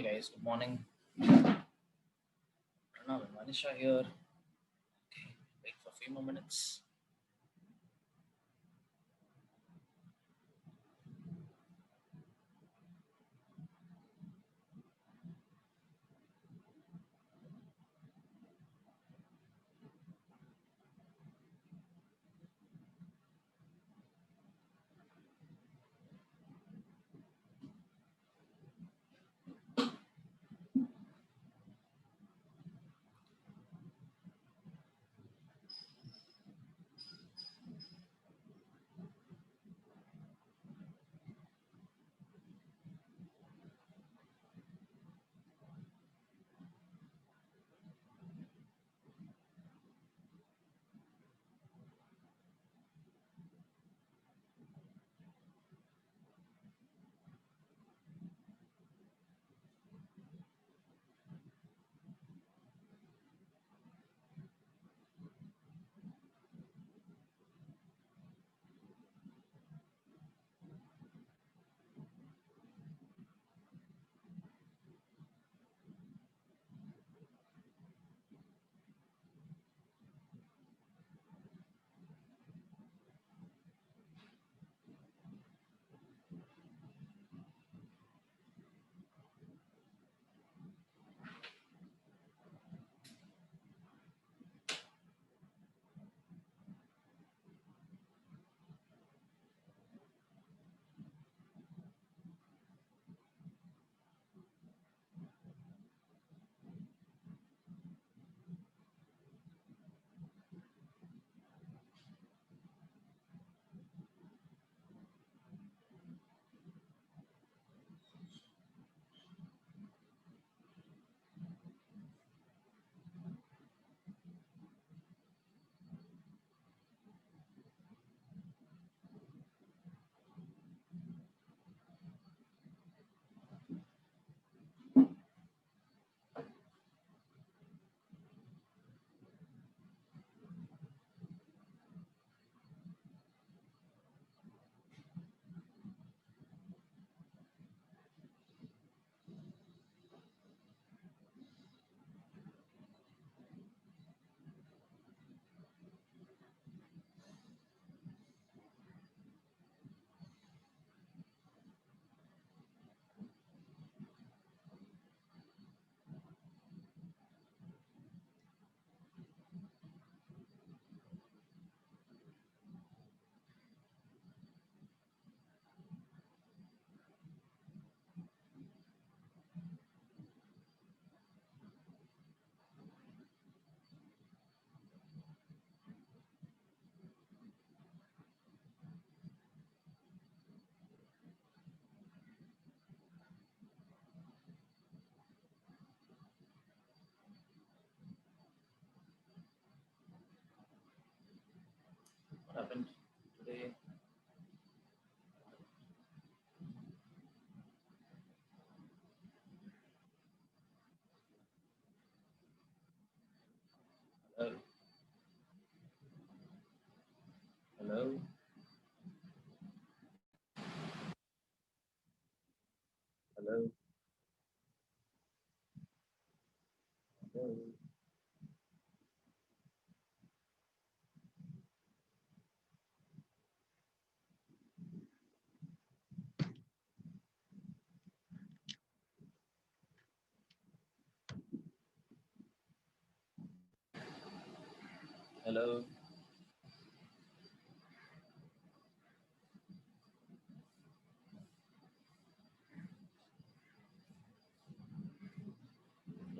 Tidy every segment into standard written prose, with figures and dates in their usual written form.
guys, good morning. Pranav and Manisha here. Okay, wait for a few more minutes. What happened today? Hello, hello, hello, hello. Hello.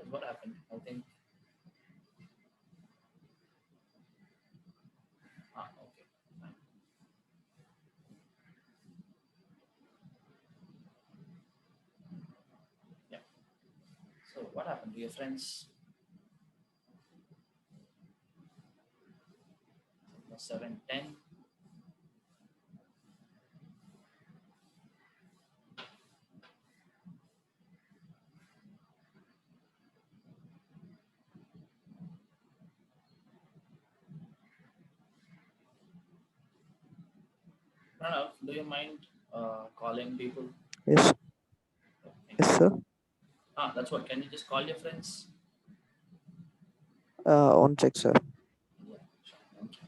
What happened? I think. Okay, fine. Yeah. So, what happened to your friends? 7:10. Pranav, do you mind calling people? Yes, Oh, thank yes, you. sir. That's what. Can you just call your friends? One check, sir. Yeah, sure. Thank you.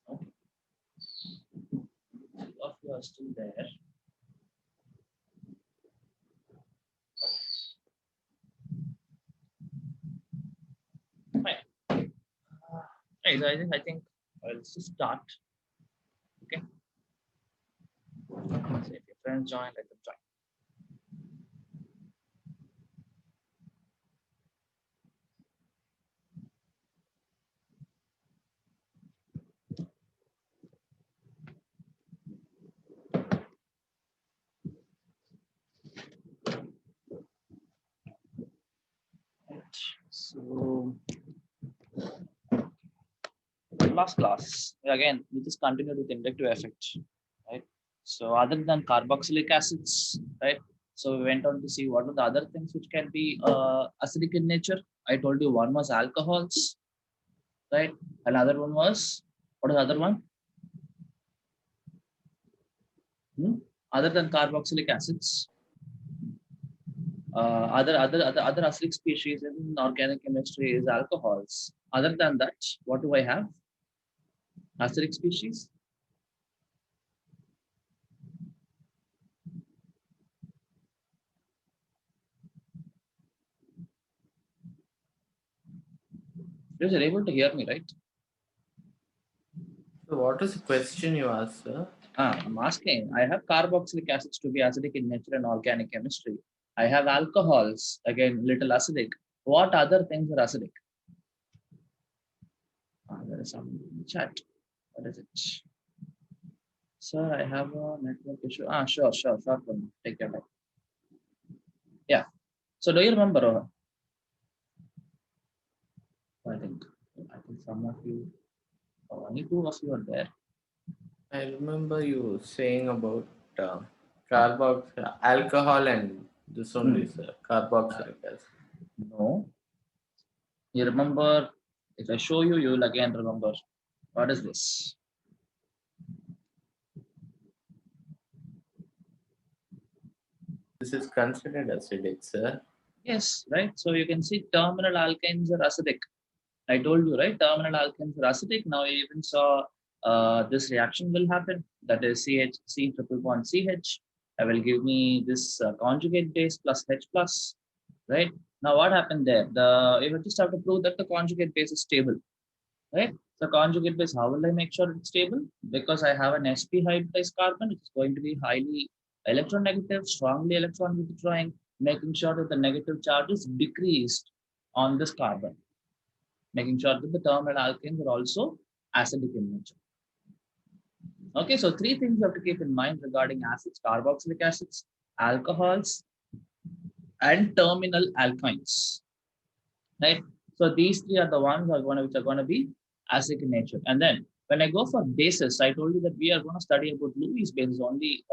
Okay. If you are still there, fine. Right, so I think I'll just start. Okay. So if your friends join, let them join. Right. So last class, again, we just continued with inductive effect, right? So other than carboxylic acids, right? So we went on to see what are the other things which can be acidic in nature. I told you one was alcohols, right? Another one was, what is the other one? Hmm? Other than carboxylic acids, other acidic species in organic chemistry is alcohols. Other than that, what do I have? Acidic species. You're able to hear me, right? So what is the question you asked, sir? I'm asking. I have carboxylic acids to be acidic in nature and organic chemistry. I have alcohols, again, little acidic. What other things are acidic? There is some chat. What is it? Sir, I have a network issue. Sure. Take your time. Yeah. So do you remember? I think some of you, only two of you are there. I remember you saying about alcohol and this only, sir. Carboxylic acid. No. You remember, if I show you, you will again remember. What is this? This is considered acidic, sir. Yes, right. So you can see terminal alkynes are acidic. I told you, right? Terminal alkynes are acidic. Now you even saw this reaction will happen. That is C triple bond CH. I will give me this conjugate base plus H plus, right? Now what happened there? You just have to prove that the conjugate base is stable, right? So conjugate base, how will I make sure it's stable? Because I have an sp hybridized carbon, which is going to be highly electronegative, strongly electron withdrawing, making sure that the negative charge is decreased on this carbon, making sure that the terminal alkanes are also acidic in nature. Okay, so three things you have to keep in mind regarding acids: carboxylic acids, alcohols, and terminal alkynes, right? So these three are the ones which are going to be acidic in nature. And then when I go for bases, I told you that we are going to study about Lewis bases only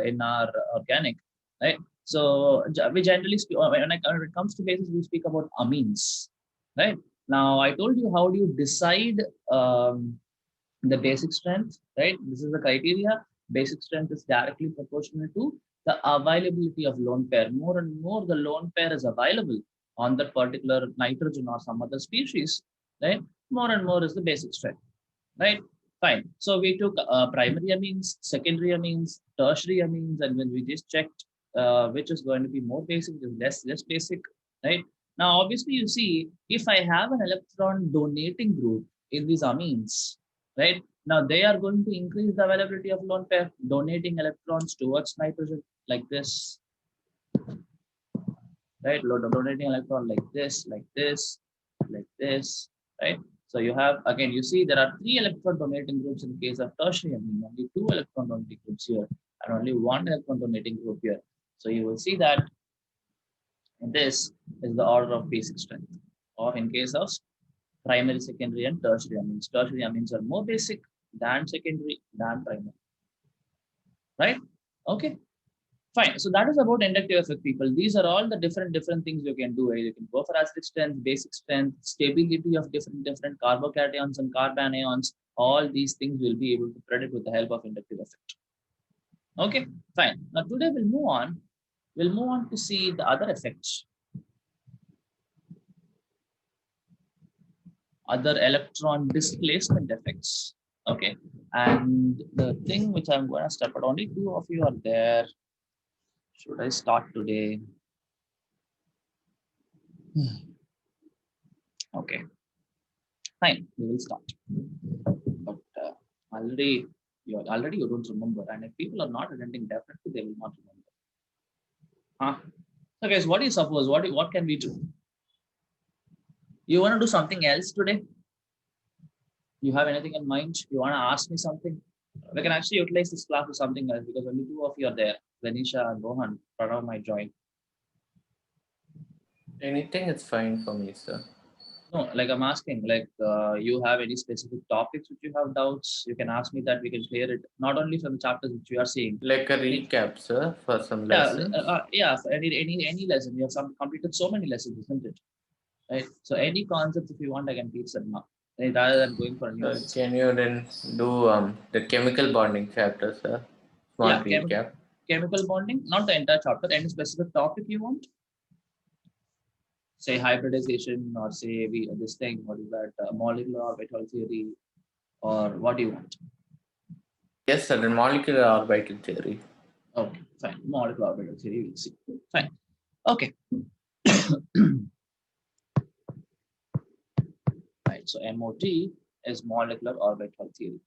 in our organic, right? So we generally speak, when it comes to bases, we speak about amines, right? Now I told you how do you decide the basic strength, right? This is the criteria. Basic strength is directly proportional to the availability of lone pair. More and more the lone pair is available on that particular nitrogen or some other species, right? More and more is the basic strength, right? Fine. So we took primary amines, secondary amines, tertiary amines, and when we just checked which is going to be more basic, less basic, right? Now, obviously, you see, if I have an electron donating group in these amines, right? Now they are going to increase the availability of lone pair, donating electrons towards nitrogen like this, right? Donating electron like this, like this, like this, right? So you have, again, you see there are 3 electron donating groups in the case of tertiary amine, only 2 electron donating groups here, and only 1 electron donating group here. So you will see that this is the order of basic strength. Or in case of primary, secondary, and tertiary amines are more basic than secondary, than primary, right? Okay. Fine. So that is about inductive effect, people. These are all the different things you can do. You can go for acidic strength, basic strength, stability of different carbocations and carbanions. All these things will be able to predict with the help of inductive effect. Okay, fine. Now today we'll move on. We'll move on to see the other effects, other electron displacement effects. Okay, and the thing which I'm going to step out, only 2 of you are there. Should I start today? Okay, fine, we will start. But already you don't remember, and if people are not attending, definitely they will not remember. So guys, what do you suppose? What can we do? You want to do something else today? You have anything in mind? You want to ask me something? We can actually utilize this class for something else because only 2 of you are there. Venisha and Rohan. Pranav might join. Anything is fine for me, sir. No, like I'm asking, like you have any specific topics which you have doubts, you can ask me that we can clear it. Not only from the chapters which you are seeing. Like a recap, sir, for some lessons. Yeah. Any lesson. You have completed so many lessons, isn't it? Right. So any concepts if you want, I can teach them now, right, rather than going for a new lesson. Can you then do the chemical bonding chapter, sir? Small Yeah, recap. chemical bonding, not the entire chapter. Any specific topic you want? Say hybridization, or say this thing. What is that? Molecular orbital theory, or what do you want? Yes, sir. The molecular orbital theory. Okay, fine. Molecular orbital theory. We'll see. Fine. Okay. Right. So MOT is molecular orbital theory.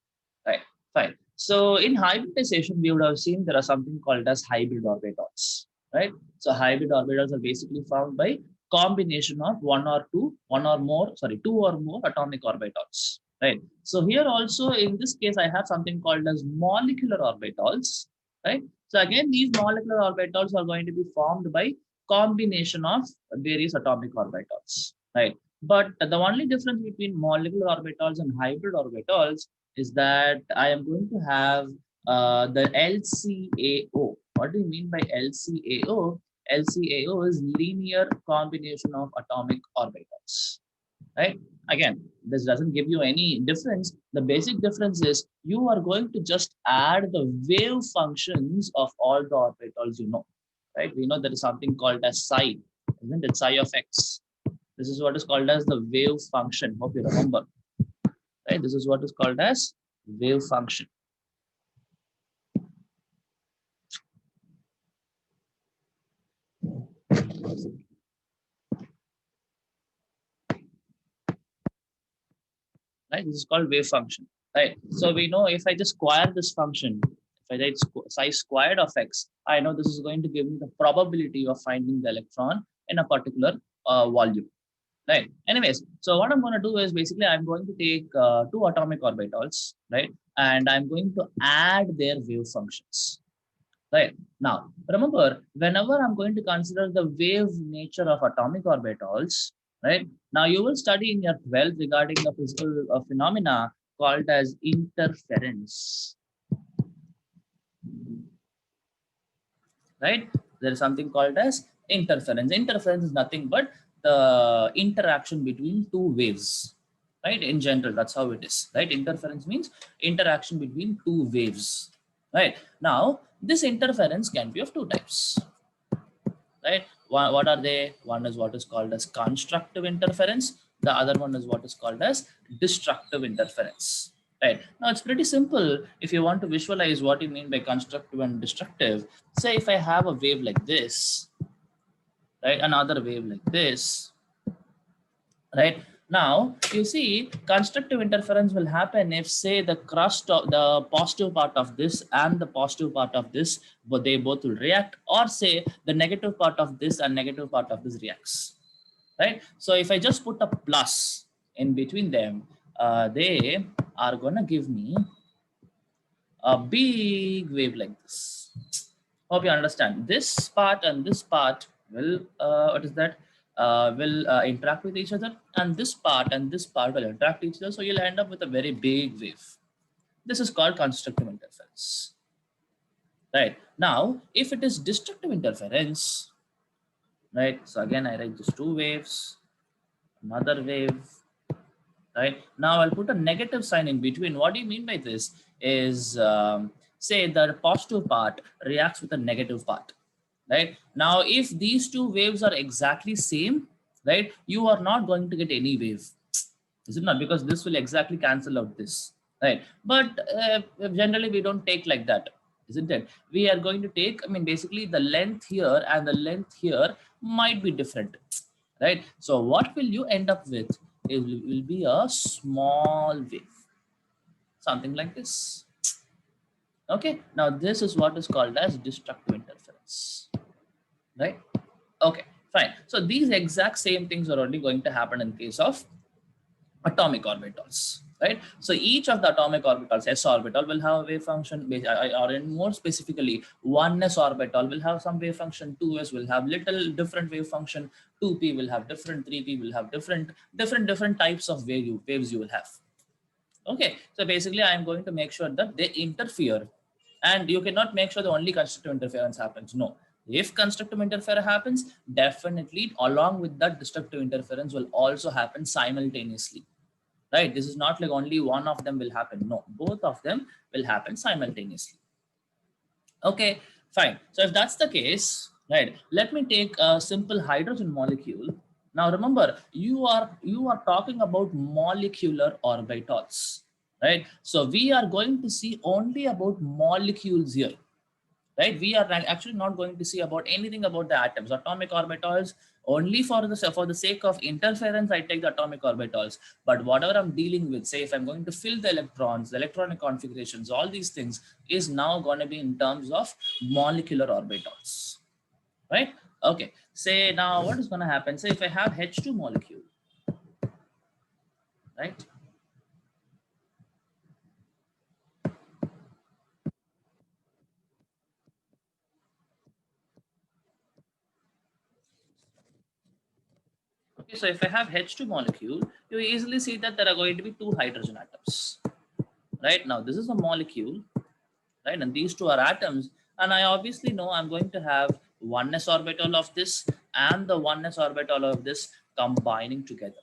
Right. Fine. So in hybridization, we would have seen there are something called as hybrid orbitals. Right. So hybrid orbitals are basically found by combination of two or more atomic orbitals. right? So here also in this case, I have something called as molecular orbitals, right? So again, these molecular orbitals are going to be formed by combination of various atomic orbitals, right? But the only difference between molecular orbitals and hybrid orbitals is that I am going to have the LCAO. What do you mean by LCAO? LCAO is linear combination of atomic orbitals, right? Again, this doesn't give you any difference. The basic difference is you are going to just add the wave functions of all the orbitals, right? We know there is something called as psi, isn't it? Psi of x. This is what is called as the wave function. Hope you remember, right? This is what is called as wave function. Right? This is called wave function, right? So we know if I just square this function, if I write psi squared of x, I know this is going to give me the probability of finding the electron in a particular volume, right? Anyways, so what I'm going to do is basically I'm going to take two atomic orbitals, right? And I'm going to add their wave functions, right? Now, remember, whenever I'm going to consider the wave nature of atomic orbitals, right? Now, you will study in your 12th regarding the physical phenomena called as interference, right? There is something called as interference. Interference is nothing but the interaction between two waves, right? In general, that's how it is, right? Interference means interaction between two waves, right? Now, this interference can be of two types, right? What are they? One is what is called as constructive interference. The other one is what is called as destructive interference. Right. Now it's pretty simple. If you want to visualize what you mean by constructive and destructive, say if I have a wave like this, right, another wave like this, right? Now you see constructive interference will happen if say the crust of the positive part of this and the positive part of this, but they both will react, or say the negative part of this and negative part of this reacts, right? So if I just put a plus in between them, they are gonna give me a big wave like this. Hope you understand. This part and this part will what is that? Will interact with each other, and this part and this part will interact with each other. So you'll end up with a very big wave. This is called constructive interference. Right now, if it is destructive interference, right? So again, I write just two waves, another wave, right? Now I'll put a negative sign in between. What do you mean by this? Is say the positive part reacts with a negative part, right? Now, if these two waves are exactly same, right, you are not going to get any wave, is it not? Because this will exactly cancel out this, right? But generally we don't take like that, isn't it? We are going to take, I mean, basically the length here and the length here might be different, right? So what will you end up with? It will be a small wave, something like this. Okay, now this is what is called as destructive interference, right? Okay, fine. So these exact same things are only going to happen in case of atomic orbitals, right? So each of the atomic orbitals, s orbital will have a wave function, or in more specifically, 1s orbital will have some wave function, 2s will have little different wave function, 2p will have different, 3p will have different types of waves you will have. Okay, so basically I'm going to make sure that they interfere, and you cannot make sure the only constructive interference happens. No, if constructive interference happens, definitely along with that destructive interference will also happen simultaneously, right? This is not like only one of them will happen. No, both of them will happen simultaneously. Okay, fine. So if that's the case, right, let me take a simple hydrogen molecule. Now remember, you are talking about molecular orbitals, right? So we are going to see only about molecules here, right? We are actually not going to see about anything about the atoms, atomic orbitals. Only for the sake of interference, I take the atomic orbitals. But whatever I'm dealing with, say if I'm going to fill the electrons, the electronic configurations, all these things is now going to be in terms of molecular orbitals, right? Okay. Say now what is going to happen? Say if I have H2 molecule, right? Okay, so if I have H2 molecule, you easily see that there are going to be two hydrogen atoms. Right now, this is a molecule, right? And these two are atoms. And I obviously know I'm going to have oneness orbital of this and the oneness orbital of this combining together,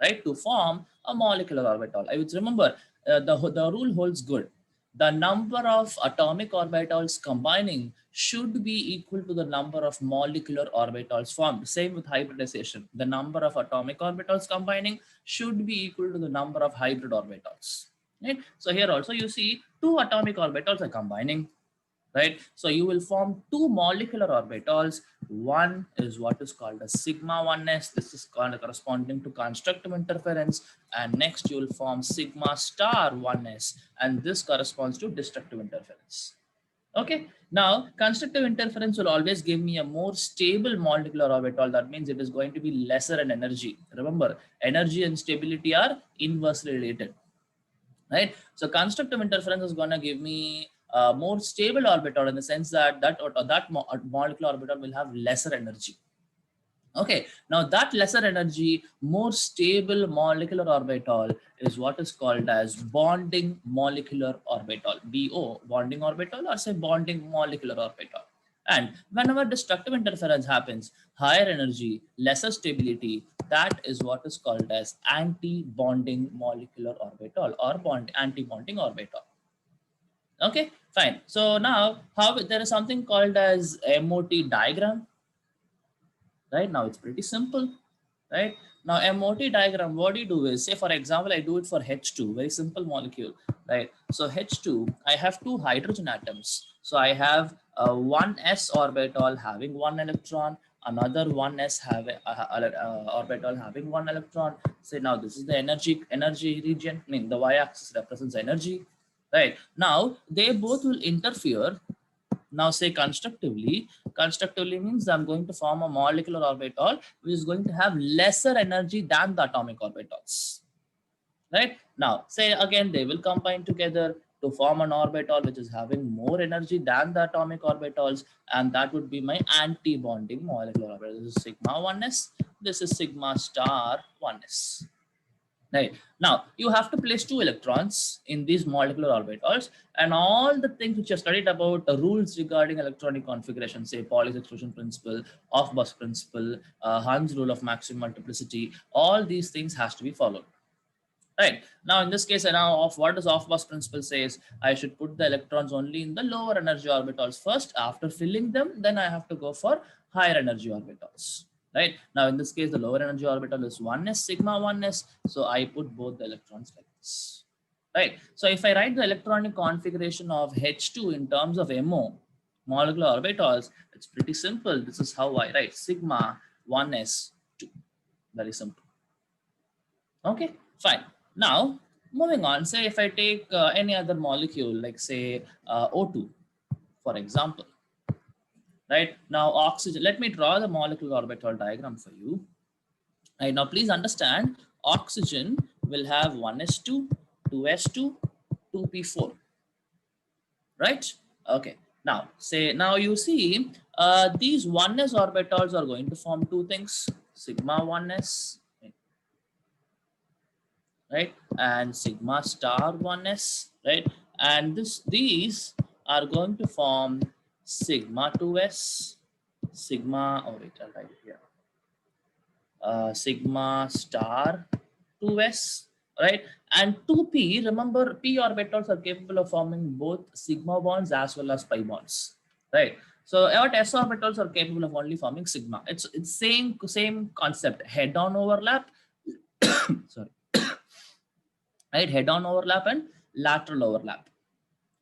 right? To form a molecular orbital. I would remember the rule holds good. The number of atomic orbitals combining should be equal to the number of molecular orbitals formed. Same with hybridization. The number of atomic orbitals combining should be equal to the number of hybrid orbitals. Right? So here also you see two atomic orbitals are combining, right? So you will form two molecular orbitals. One is what is called a sigma 1s. This is called corresponding to constructive interference. And next you will form sigma star 1s. And this corresponds to destructive interference. Okay. Now, constructive interference will always give me a more stable molecular orbital. That means it is going to be lesser in energy. Remember, energy and stability are inversely related, right? So constructive interference is going to give me a more stable orbital in the sense that molecular orbital will have lesser energy. Okay, now that lesser energy, more stable molecular orbital is what is called as bonding molecular orbital, BO, bonding orbital, or say bonding molecular orbital. And whenever destructive interference happens, higher energy, lesser stability, that is what is called as anti-bonding molecular orbital or anti-bonding orbital. Okay, fine. So now there is something called as MOT diagram. Right now it's pretty simple, right? Now MOT diagram, what do you do is, say for example, I do it for H2, very simple molecule, right? So H2, I have two hydrogen atoms. So I have one s orbital having one electron, another one s orbital having one electron. Say now this is the energy region. I mean the y-axis represents energy, right? Now they both will interfere. Now say constructively means I'm going to form a molecular orbital which is going to have lesser energy than the atomic orbitals, right? Now say again they will combine together to form an orbital which is having more energy than the atomic orbitals, and that would be my anti-bonding molecular orbital. This is sigma 1s, this is sigma star 1s. Right. Now, you have to place two electrons in these molecular orbitals, and all the things which you studied about the rules regarding electronic configuration, say Pauli's exclusion principle, off-bus principle, Hund's rule of maximum multiplicity, all these things has to be followed. Right. Now, in this case, now of what does off-bus principle says, I should put the electrons only in the lower energy orbitals first. After filling them, then I have to go for higher energy orbitals. Right. Now, in this case, the lower energy orbital is 1s, sigma 1s. So I put both the electrons like this. Right. So if I write the electronic configuration of H2 in terms of MO, molecular orbitals, it's pretty simple. This is how I write sigma 1s2. Very simple. Okay, fine. Now, moving on, say if I take any other molecule, like say O2, for example, right? Now, oxygen, let me draw the molecular orbital diagram for you. Right, now, please understand, oxygen will have 1s2, 2s2, 2p4, right? Okay, now, now you see these 1s orbitals are going to form two things, sigma 1s, right, and sigma star 1s, right, and these are going to form sigma 2s, sigma, oh wait, I'll write it here, sigma star 2s, right, and 2p, remember p orbitals are capable of forming both sigma bonds as well as pi bonds, right? So what s orbitals are capable of only forming sigma. It's same concept, head-on overlap sorry, right, head-on overlap and lateral overlap,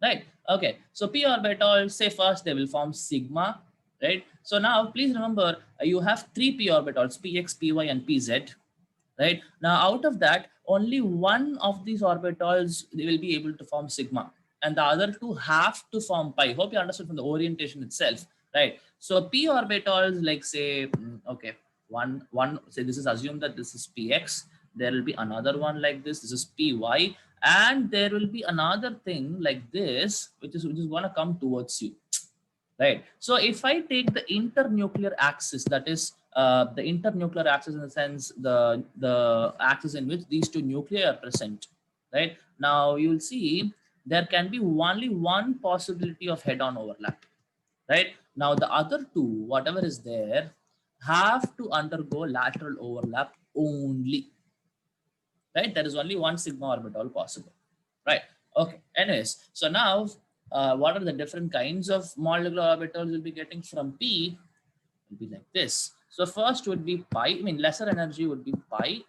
right? Okay, so p orbitals, say first they will form sigma, right? So now please remember you have three p orbitals, px, py, and pz, right? Now out of that, only one of these orbitals they will be able to form sigma, and the other two have to form pi. Hope you understood from the orientation itself, right? So p orbitals, like say, okay, one say this is assume that this is px, there will be another one like this is py, and there will be another thing like this which is going to come towards you, right? So if I take the internuclear axis, that is the internuclear axis in the sense the axis in which these two nuclei are present, right? Now you'll see there can be only one possibility of head-on overlap, right? Now the other two, whatever is there, have to undergo lateral overlap only, right? There is only one sigma orbital possible, right? Okay. Anyways, so now what are the different kinds of molecular orbitals we'll be getting from P? Will be like this. So first would be pi. I mean, lesser energy would be pi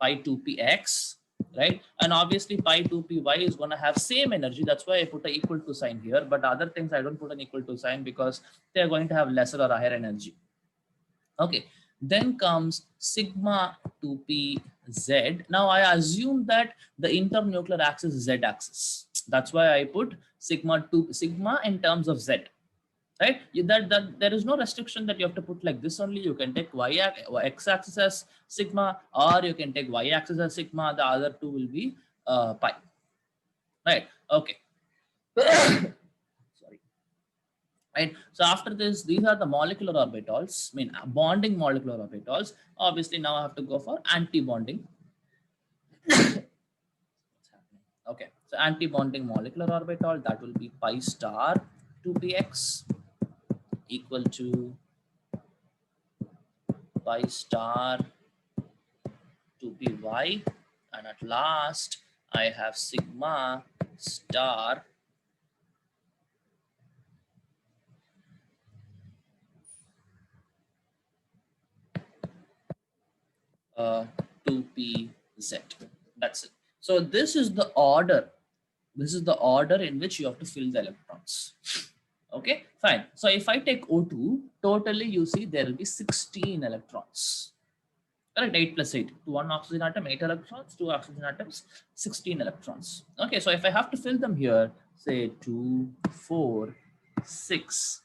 2px, right? And obviously pi 2py is going to have same energy. That's why I put an equal to sign here. But other things I don't put an equal to sign because they are going to have lesser or higher energy. Okay, then comes sigma 2pz. Now I assume that the internuclear axis is z axis. That's why I put sigma in terms of z, right? That there is no restriction that you have to put like this only. You can take x axis as sigma, or you can take y axis as sigma. The other two will be pi, right? Okay. Sorry. Right. So after this, these are the molecular orbitals. I mean, bonding molecular orbitals. Obviously, now I have to go for anti-bonding. Okay. So anti-bonding molecular orbital, that will be pi star 2px equal to pi star 2py, and at last I have sigma star 2pz. That's it. So this is the order. This is the order in which you have to fill the electrons. Okay, fine. So if I take O2, totally you see there will be 16 electrons. Correct, 8 plus 8. To one oxygen atom, 8 electrons, 2 oxygen atoms, 16 electrons. Okay, so if I have to fill them here, say 2, 4, 6,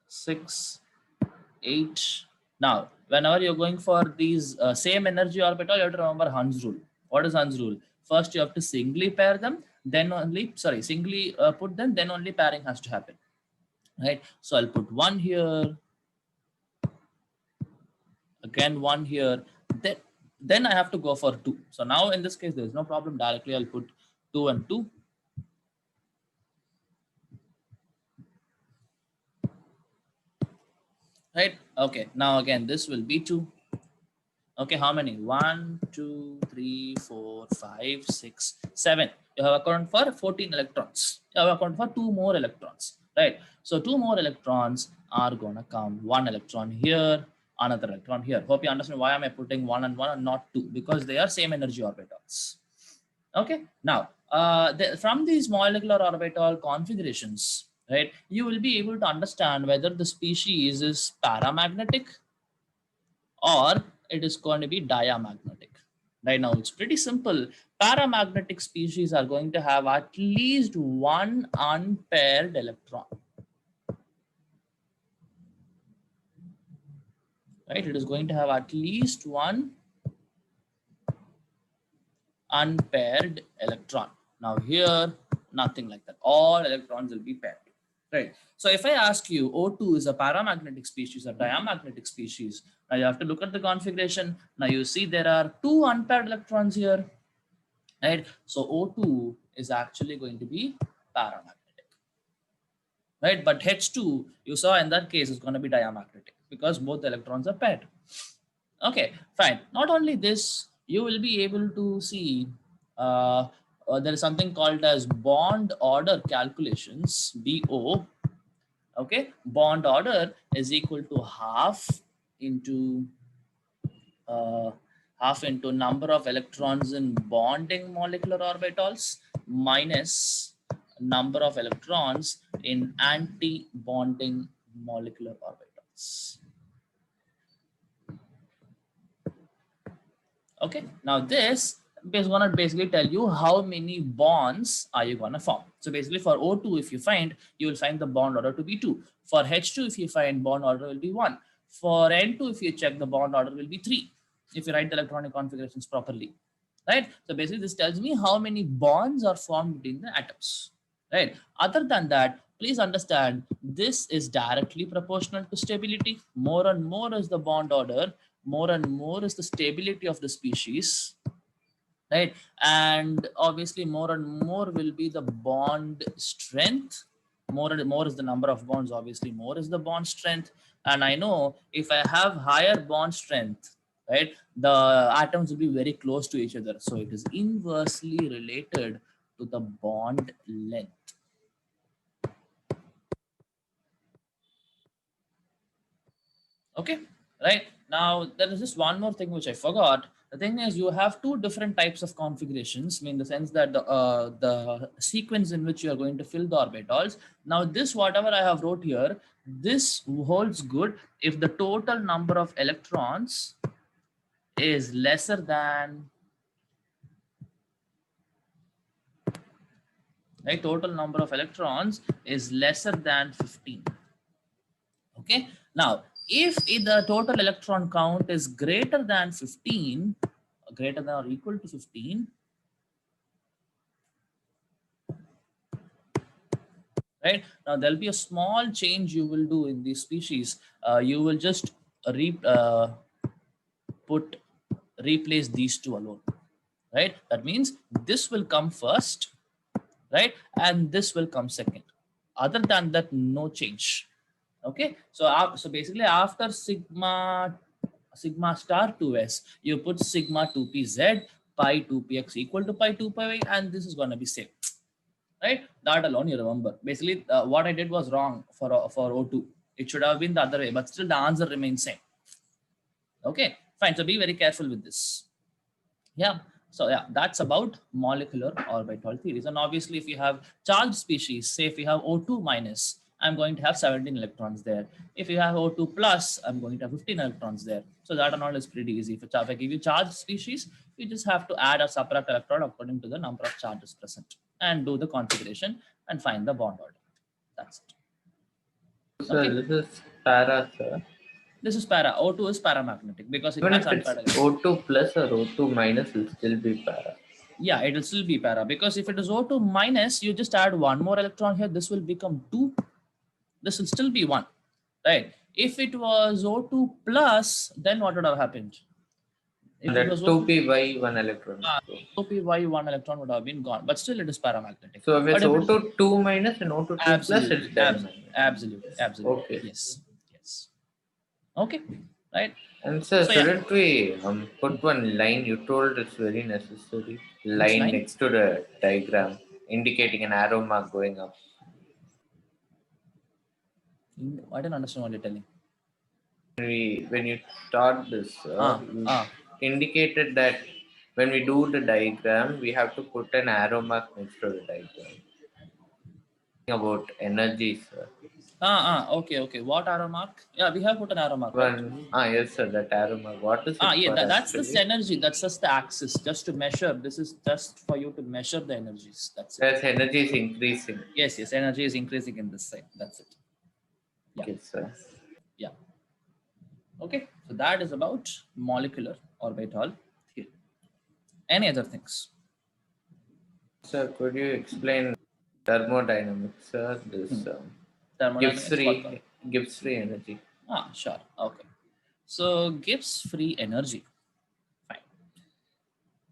6, 8. Now, whenever you're going for these same energy orbital, you have to remember Hund's rule. What is Hund's rule? First, you have to singly pair them, then only, singly put them, then only pairing has to happen, right? So I'll put 1 here, again 1 here, then I have to go for 2. So now in this case, there's no problem. Directly, I'll put 2 and 2. Right? Okay. Now again, this will be 2. Okay, how many? 1, 2, 3, 4, 5, 6, 7. You have account for 14 electrons. You have account for 2 more electrons, right? So 2 more electrons are gonna come. 1 electron here, another electron here. Hope you understand why am I putting 1 and 1 and not 2, because they are same energy orbitals. Okay, now from these molecular orbital configurations, right, you will be able to understand whether the species is paramagnetic or it is going to be diamagnetic. Right now, it's pretty simple. Paramagnetic species are going to have at least one unpaired electron. Right? It is going to have at least one unpaired electron. Now here, nothing like that. All electrons will be paired. Right. So if I ask you, O2 is a paramagnetic species or diamagnetic species, now you have to look at the configuration. Now you see there are 2 unpaired electrons here. Right. So O2 is actually going to be paramagnetic. Right. But H2, you saw in that case, is going to be diamagnetic because both electrons are paired. Okay, fine. Not only this, you will be able to see there is something called as bond order calculations, BO. Okay, bond order is equal to half into number of electrons in bonding molecular orbitals minus number of electrons in anti-bonding molecular orbitals. Okay, now this is going to basically tell you how many bonds are you going to form. So basically for O2, if you find, you will find the bond order to be 2. For H2, if you find, bond order will be 1. For N2, if you check, the bond order will be 3, if you write the electronic configurations properly, right? So basically this tells me how many bonds are formed between the atoms, right? Other than that, please understand this is directly proportional to stability. More and more is the bond order, more and more is the stability of the species, right? And obviously more and more will be the bond strength. More and more is the number of bonds, obviously more is the bond strength. And I know if I have higher bond strength, right, the atoms will be very close to each other, so it is inversely related to the bond length. Okay, right? Now there is just one more thing which I forgot. The thing is, you have two different types of configurations, I mean, the sense that the sequence in which you are going to fill the orbitals. Now, this whatever I have wrote here, this holds good if the total number of electrons is lesser than, right? Total number of electrons is lesser than 15. Okay. Now, if the total electron count is greater than 15, greater than or equal to 15, right? Now, there'll be a small change you will do in these species. You will just re, put replace these two alone, right? That means this will come first, right? And this will come second. Other than that, no change. Okay, so so basically after sigma star 2s, you put sigma 2pz pi 2px equal to pi 2pi, and this is going to be same, right? That alone you remember. Basically, what I did was wrong for O2. It should have been the other way, but still the answer remains same. Okay, fine. So be very careful with this. Yeah. So yeah, that's about molecular orbital theories. And obviously, if you have charged species, say if you have O2 minus, I'm going to have 17 electrons there. If you have O2 plus, I'm going to have 15 electrons there. So that and all is pretty easy. If I give you charged species, you just have to add or subtract electron according to the number of charges present and do the configuration and find the bond order. That's it. So Okay. this is para, sir. This is para. O2 is paramagnetic because it Even has if it's unpaired electrons. O2 plus or O2 minus, will still be para. Yeah, it will still be para because if it is O2 minus, you just add one more electron here. This will become 2. This will still be 1, right? If it was O2 plus, then what would have happened? If it was That 2p by 1 electron. O2 by 1 electron would have been gone, but still it is paramagnetic. So if But it's if it's O2 2 minus and O2 2 plus, absolutely, it's diamagnetic. absolutely, Okay. yes, yes. Okay, right? And sir, So yeah, shouldn't we put one line? You told it's very necessary. which Line line? next to the diagram indicating an arrow mark going up. I didn't understand what you're telling. When you taught this, you indicated that when we do the diagram, we have to put an arrow mark next to the diagram. About energy, sir. Okay. What arrow mark? Yeah, we have put an arrow mark, right? Yes, sir. That arrow mark. What is it Yeah, for that's actually? this energy. That's just the axis, just to measure. This is just for you to measure the energies. That's it. As energy is increasing. Yes, energy is increasing in this side. That's it. Yeah. Okay, sir. Yeah. Okay. So that is about molecular orbital theory. Any other things? Sir, could you explain thermodynamics, sir? This Thermodynamics. Gibbs free energy. Sure. Okay. So Gibbs free energy. Fine.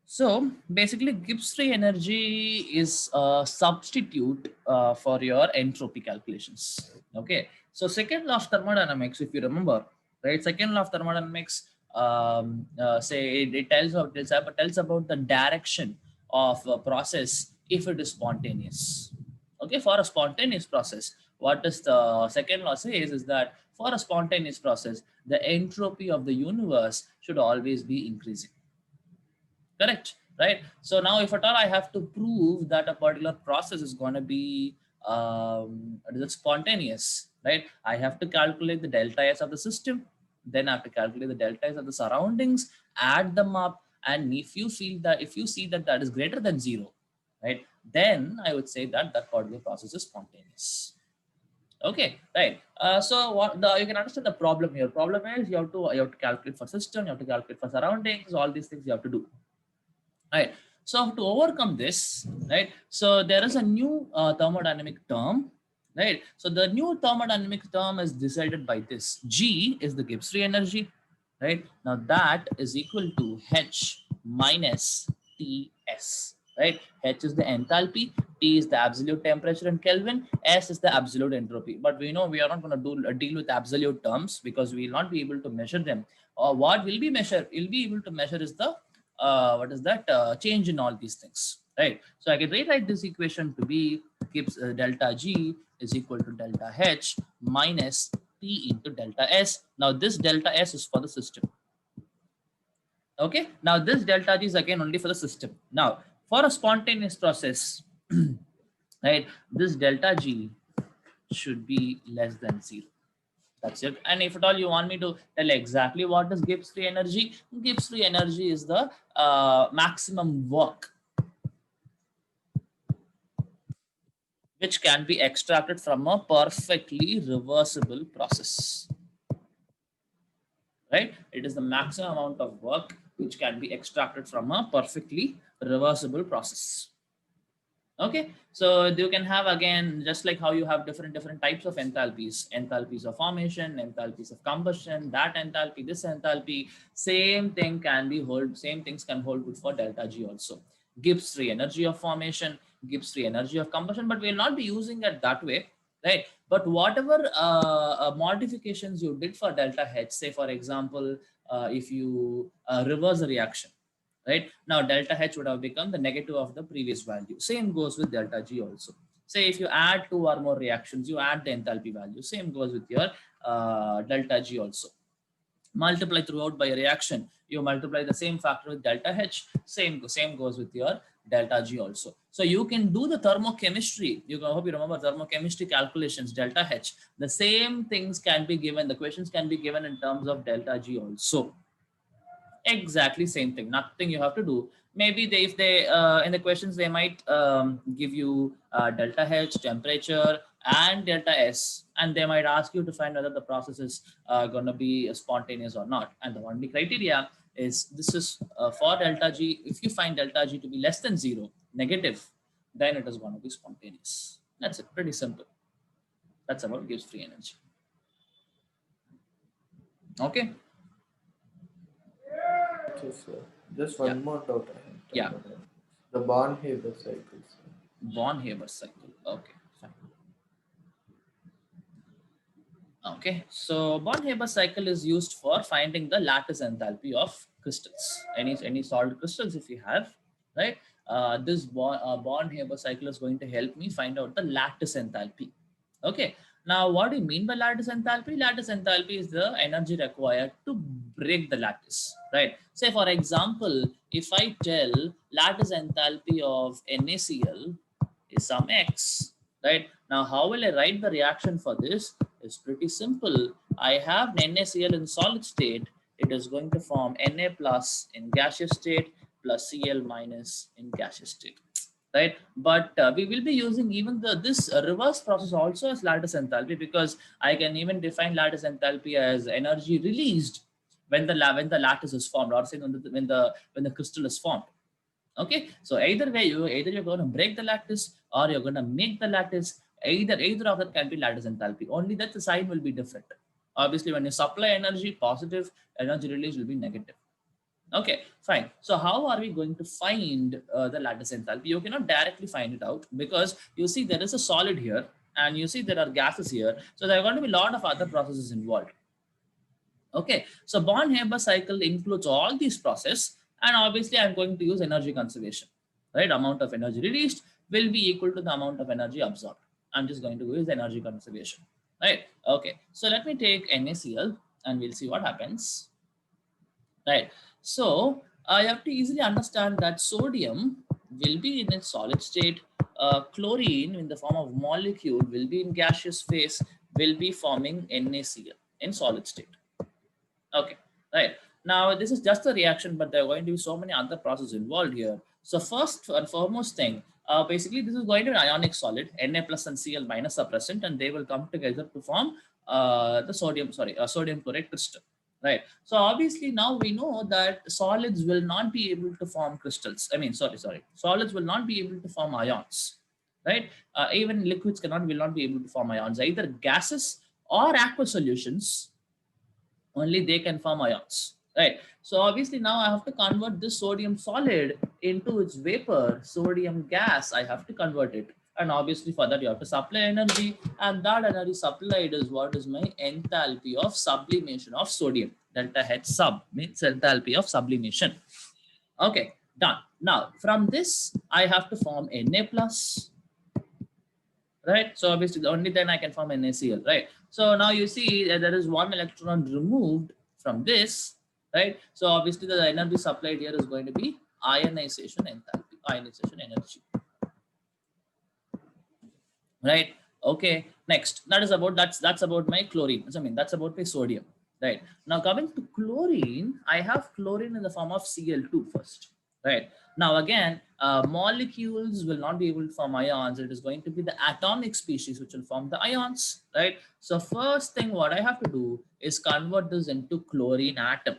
So basically, Gibbs free energy is a substitute for your entropy calculations. Okay. So second law of thermodynamics, if you remember, right? Second law of thermodynamics, say it tells about the direction of a process if it is spontaneous. Okay, for a spontaneous process, what does the second law says is that for a spontaneous process, the entropy of the universe should always be increasing. Correct, right? So now if at all I have to prove that a particular process is going to be spontaneous, right? I have to calculate the delta S of the system, then I have to calculate the delta S of the surroundings, add them up, and if you see that that is greater than 0, right, then I would say that that particular process is spontaneous. Okay, right. So what you can understand the problem here. Problem is you have to calculate for system, you have to calculate for surroundings, all these things you have to do. Right. So to overcome this, right, so there is a new thermodynamic term, right? So the new thermodynamic term is decided by this. G is the Gibbs free energy, right? Now that is equal to H minus Ts, right? H is the enthalpy, T is the absolute temperature in Kelvin, S is the absolute entropy. But we know we are not going to deal with absolute terms because we will not be able to measure them. Or what will be measured, we'll be able to measure is the what is that change in all these things, right? So I can rewrite this equation to be Gibbs delta G is equal to delta H minus T into delta S. Now this delta S is for the system. Okay, now this delta G is again only for the system. Now for a spontaneous process, right, this delta G should be less than 0. That's it. And if at all you want me to tell exactly what is Gibbs free energy, Gibbs free energy is the maximum work which can be extracted from a perfectly reversible process. Right? It is the maximum amount of work which can be extracted from a perfectly reversible process. Okay, so you can have, again, just like how you have different types of enthalpies of formation, enthalpies of combustion, that enthalpy, this enthalpy, same thing can be same things can hold good for delta G also. Gibbs free energy of formation, Gibbs free energy of combustion, but we will not be using it that way, right? But whatever modifications you did for delta H, say for example, if you reverse a reaction, right? Now delta H would have become the negative of the previous value. Same goes with delta G also. Say if you add 2 or more reactions, you add the enthalpy value. Same goes with your delta G also. Multiply throughout by a reaction, you multiply the same factor with delta H, same goes with your delta G also. So you can do the thermochemistry. I hope you remember thermochemistry calculations, delta H. The same things can be given, the questions can be given in terms of delta G also. Exactly same thing, nothing you have to do. Maybe if they in the questions they might give you delta H, temperature, and delta S, and they might ask you to find whether the process is going to be spontaneous or not. And the only criteria is this is for delta G. If you find delta G to be less than 0, negative, then it is going to be spontaneous. That's it, pretty simple. That's about Gibbs free energy. Okay. Okay, sir. Just one more doubt I have. Yeah. The Born-Haber cycle. Born-Haber cycle. Okay, fine. Okay, so Born-Haber cycle is used for finding the lattice enthalpy of crystals. Any solid crystals if you have, right? This Born-Haber cycle is going to help me find out the lattice enthalpy. Okay, now what do you mean by lattice enthalpy? Lattice enthalpy is the energy required to break the lattice, right? Say for example, if I tell lattice enthalpy of NaCl is some X, right? Now how will I write the reaction for this? It's pretty simple. I have NaCl in solid state. It is going to form Na plus in gaseous state plus Cl minus in gaseous state, right? But we will be using even this reverse process also as lattice enthalpy, because I can even define lattice enthalpy as energy released when the lattice is formed, or say when the crystal is formed. Okay, so either way, either you're going to break the lattice or you're going to make the lattice. Either of that can be lattice enthalpy. Only that the sign will be different. Obviously, when you supply energy, positive, energy release will be negative. Okay, fine. So how are we going to find the lattice enthalpy? You cannot directly find it out because you see there is a solid here and you see there are gases here. So there are going to be a lot of other processes involved. Okay, so Born-Haber cycle includes all these processes, and obviously I'm going to use energy conservation, right? Amount of energy released will be equal to the amount of energy absorbed. I'm just going to use energy conservation, right? Okay, so let me take NaCl and we'll see what happens, right? So I have to easily understand that sodium will be in its solid state, chlorine in the form of molecule will be in gaseous phase, will be forming NaCl in solid state. Okay, right. Now this is just a reaction, but there are going to be so many other processes involved here. So first and foremost thing, basically this is going to be an ionic solid. Na plus and Cl minus are present, and they will come together to form the sodium chloride crystal. right? So obviously now we know that solids will not be able to form crystals. I mean, sorry, solids will not be able to form ions, right? Even liquids will not be able to form ions. Either gases or aqueous solutions, only they can form ions, right? So obviously now I have to convert this sodium solid into its vapor, sodium gas. I have to convert it, and obviously for that you have to supply energy, and that energy supplied is what is my enthalpy of sublimation of sodium. Delta H sub means enthalpy of sublimation. Okay, done. Now from this I have to form Na plus, right? So obviously only then I can form NaCl, right? So now you see there is one electron removed from this, right? So obviously the energy supplied here is going to be ionization enthalpy, ionization energy, right? Okay, next, that's about my chlorine. I mean, that's about my sodium, right? Now coming to chlorine, I have chlorine in the form of Cl2 first, right? Now again, molecules will not be able to form ions. It is going to be the atomic species which will form the ions, right? So first thing what I have to do is convert this into chlorine atom,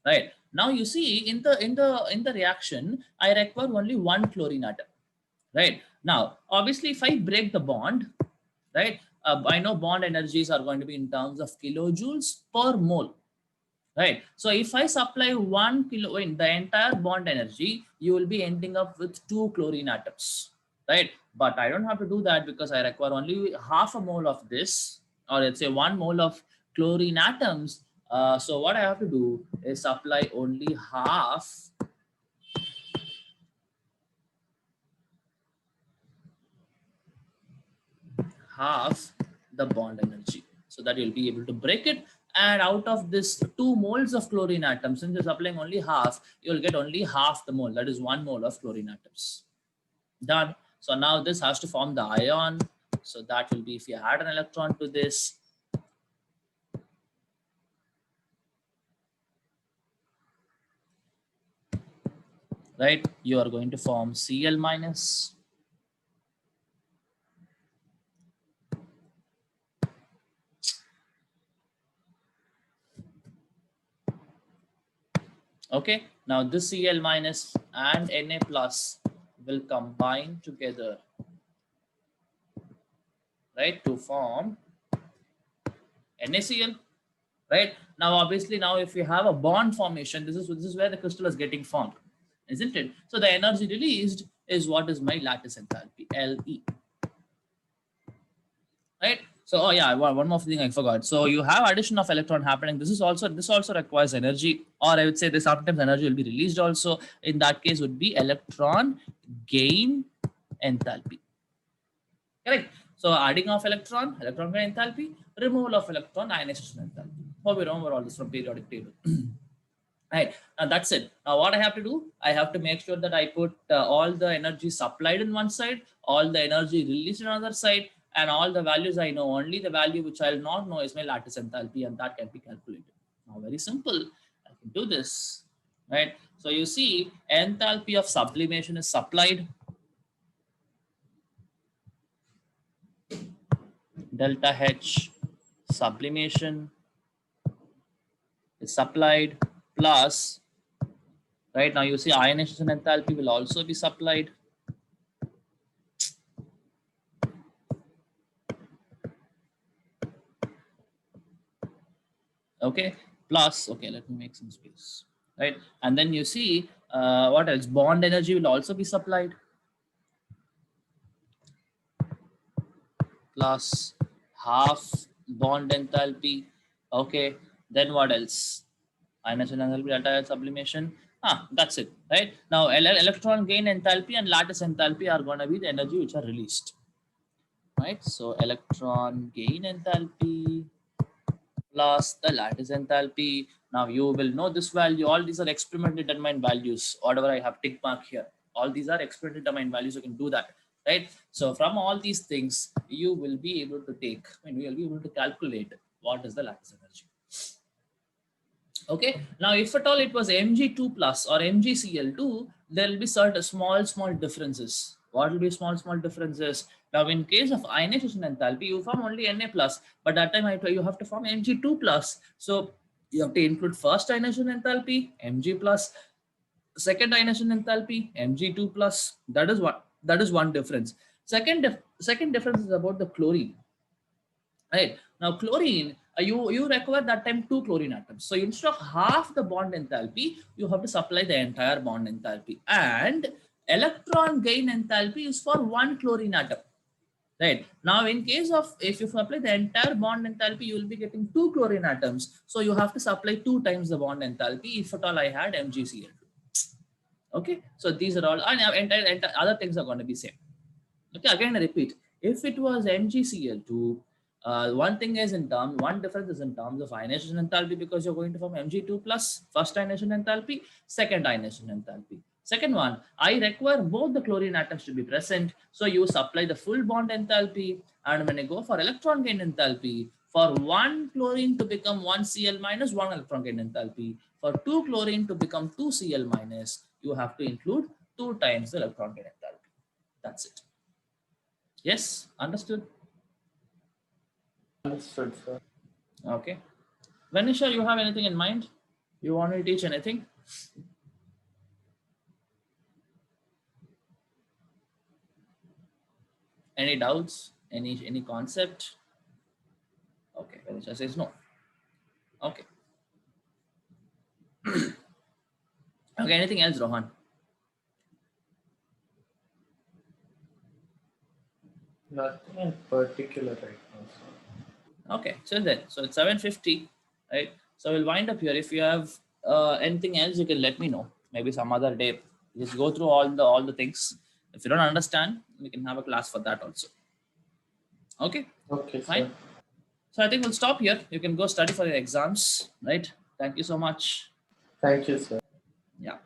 right? Now you see in the reaction, I require only one chlorine atom, right? Now obviously if I break the bond, right, I know bond energies are going to be in terms of kilojoules per mole, right? So if I supply 1 kilo in the entire bond energy, you will be ending up with 2 chlorine atoms, right? But I don't have to do that because I require only half a mole of this, or let's say 1 mole of chlorine atoms. So what I have to do is supply only half the bond energy, so that you'll be able to break it. And out of this 2 moles of chlorine atoms, since you're supplying only half, you'll get only half the mole, that is 1 mole of chlorine atoms. Done. So now this has to form the ion. So that will be, if you add an electron to this, right, you are going to form Cl minus. Okay, now this Cl minus and Na plus will combine together, right, to form NaCl, right? Now obviously now if you have a bond formation, this is where the crystal is getting formed, isn't it? So the energy released is what is my lattice enthalpy, Le, right? So oh yeah, one more thing I forgot. So you have addition of electron happening. This also requires energy, or I would say this sometimes energy will be released also. In that case would be electron gain enthalpy, correct? So adding of electron gain enthalpy, removal of electron, ionization enthalpy. Hope you remember all this from periodic table. Right, now that's it. Now what I have to do, I have to make sure that I put all the energy supplied in one side, all the energy released in another side, and all the values I know. Only the value which I'll not know is my lattice enthalpy, and that can be calculated. Now very simple, I can do this, right? So you see enthalpy of sublimation is supplied, delta H sublimation is supplied, plus, right, now you see ionization enthalpy will also be supplied, okay, plus, okay, let me make some space, right? And then you see what else, bond energy will also be supplied, plus half bond enthalpy, okay. Then what else, ionization enthalpy, delta sublimation, that's it, right? Now electron gain enthalpy and lattice enthalpy are going to be the energy which are released, right? So electron gain enthalpy plus the lattice enthalpy. Now you will know this value. All these are experimentally determined values. Whatever I have tick mark here, all these are experimentally determined values. You can do that, right? So from all these things, you will be able to take, I mean, you will be able to calculate what is the lattice energy. Okay. Now, if at all it was Mg2 plus or MgCl2, there will be certain small differences. What will be small differences? Now, in case of ionization enthalpy, you form only Na plus, but that time you have to form Mg2 plus. So you have to include first ionization enthalpy, Mg plus, second ionization enthalpy, Mg2 plus. That is one difference. Second difference is about the chlorine. Right now, chlorine, you require that time 2 chlorine atoms. So instead of half the bond enthalpy, you have to supply the entire bond enthalpy. And electron gain enthalpy is for 1 chlorine atom. Right now, in case of if you supply the entire bond enthalpy, you will be getting 2 chlorine atoms. So you have to supply 2 times the bond enthalpy. If at all I had MgCl2. Okay, so these are all, and entire other things are going to be same. Okay, again I repeat, if it was MgCl2, one thing is one difference is in terms of ionization enthalpy, because you're going to form Mg2 plus, first ionization enthalpy, second ionization enthalpy. Second one, I require both the chlorine atoms to be present. So you supply the full bond enthalpy, and when I go for electron gain enthalpy, for 1 chlorine to become 1 Cl minus, 1 electron gain enthalpy. For 2 chlorine to become 2 Cl minus, you have to include 2 times the electron gain enthalpy. That's it. Yes, understood. Understood, sir. Okay. Vanisha, you have anything in mind? You want to teach anything? Any doubts? Any concept? Okay, Vanisha says no. Okay. Okay, anything else, Rohan? Nothing in particular right now, sir. Okay, so it's 7:50, right? So we'll wind up here. If you have anything else, you can let me know. Maybe some other day. Just go through all the things. If you don't understand, we can have a class for that also. Okay. Okay, fine. sir. So I think we'll stop here. You can go study for your exams, right? Thank you so much. Thank you, sir. Yeah.